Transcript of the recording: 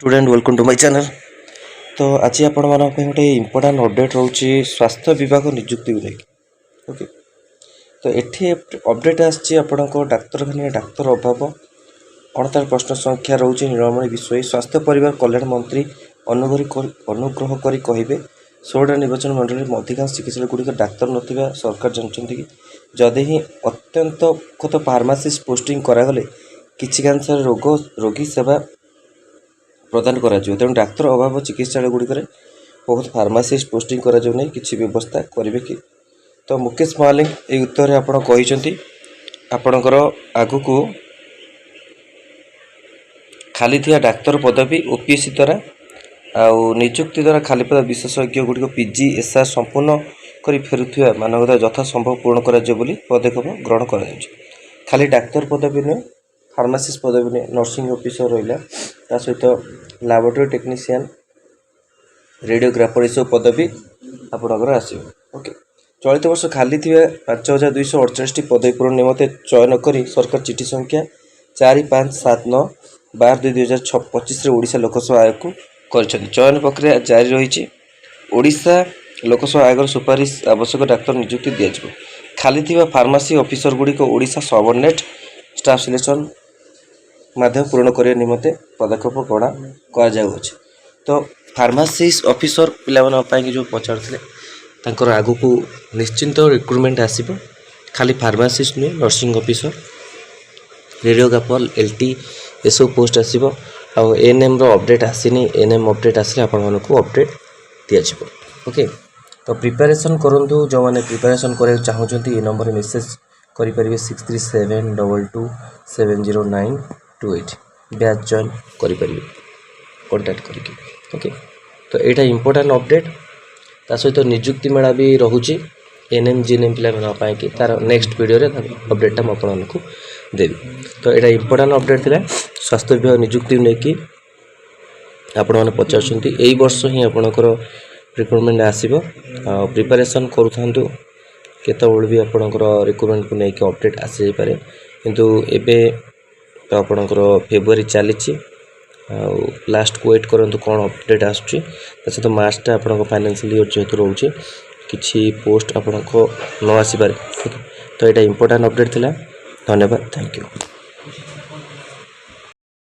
Student welcome to my channel. तो आज आपण गोटे इंपोर्टाट अपडेट रोचे स्वास्थ्य विभाग निजुक्ति को लेकिन ओके। तो ये अपडेट आपको डाक्तखाना डाक्तर अभाव कौन तार प्रश्न संख्या रोचे नीलमणि विषय स्वास्थ्य परिवार कल्याण मंत्री अनुग्रह करी कहे 16 निर्वाचन मंडल में अधिकांश चिकित्सा गुड़िक डाक्तर ना सरकार जानते कि जदि ही अत्यंत कत फार्मासीस्ट पोस्टिंग करागले किसी कैंसर रोगी सेवा प्रदान करा तेणु डाक्तर अभाव चिकित्सा गुड़िक बहुत फार्मासीस्ट पोस्टिंग करा किसी व्यवस्था करेंगे कि। तो मुकेश महालिंग ये उत्तर आपड़ कही आपणकर आगु को खाली थिया डाक्तर पदवी ओपीएससी द्वारा आउ निजुक्ति द्वारा खाली पद विशेषज्ञ गुड़िक पीजी एसआर संपूर्ण करी फेरुवा मानवता यथा संभव पूर्ण करा पदक्षेप ग्रहण कर खाली डाक्तर पदवी नुहे फार्मासीस्ट पदवी नुहे नर्सिंग ऑफिसर रहा सहित लैबोरेटरी टेक्नीशियन रेडियोग्राफर ये सब पदवी आपणकर आसो। ओके चलित वर्ष खाली थी 5248 पदवी पूरण निमते चयन कर सरकार चिठी संख्या 4579/12/2025 ओडिशा लोकसभा आयोग को चयन प्रक्रिया जारी रही। ओडिशा लोकसभा आयोग सुपारिश आवश्यक डाक्तर नियुक्ति दिज्व खाली थी फार्मासी ऑफिसर गुड़िक ओडिशा सबऑर्डिनेट स्टाफ सिलेक्शन माध्यम पूरण करने निमते पदक्षेप ग्रहण कर। तो फार्मासीस्ट ऑफिसर पे जो पचार आगु को निश्चिंत रिक्रुटमेंट आसो खाली फार्मासीस्ट नुहे नर्सिंग ऑफिसर रेडियोग्राफर एलटी ये सब पोस्ट आसो आउ एएनएम अपडेट आसीनी एएनएम अपडेट आसले आपण को अपडेट दिज्व। ओके तो प्रिपरेशन करूँ जो मैंने प्रिपरेशन करने चाहते ये नंबर मेसेज करेंगे 6372270928 बैच जॉइन करेंगे कॉन्टैक्ट करके। ओके तो यहाँ इंपोर्टेंट अपडेट ता सहित निजुक्ति मेला भी रोचे एनएम जीएनएम पे कि तार नेक्स्ट वीडियो अपडेटा मुझे देवी। तो यहाँ इंपोर्टेंट अपडेट था स्वास्थ्य विभाग निजुक्ति नहीं आपण मैंने पचार यही वर्ष ही आपणकर रिक्रुटमेंट आसो प्रिपरेशन करूँ केतबे भी आपणकर रिक्रुटमेंट को लेकिन अपडेट आसी पारे किंतु एबे तो आपणकर फेब्रुआरी चली लास्ट को वेट करूँ कौन अपडेट आसूँ सहित मार्चटा आप फाइनेंशियल ईयर जेहतु रोचे किसी पोस्ट आपण को न आसपे। तो यहाँ इंपोर्टेंट अपडेट था। धन्यवाद थैंक यू।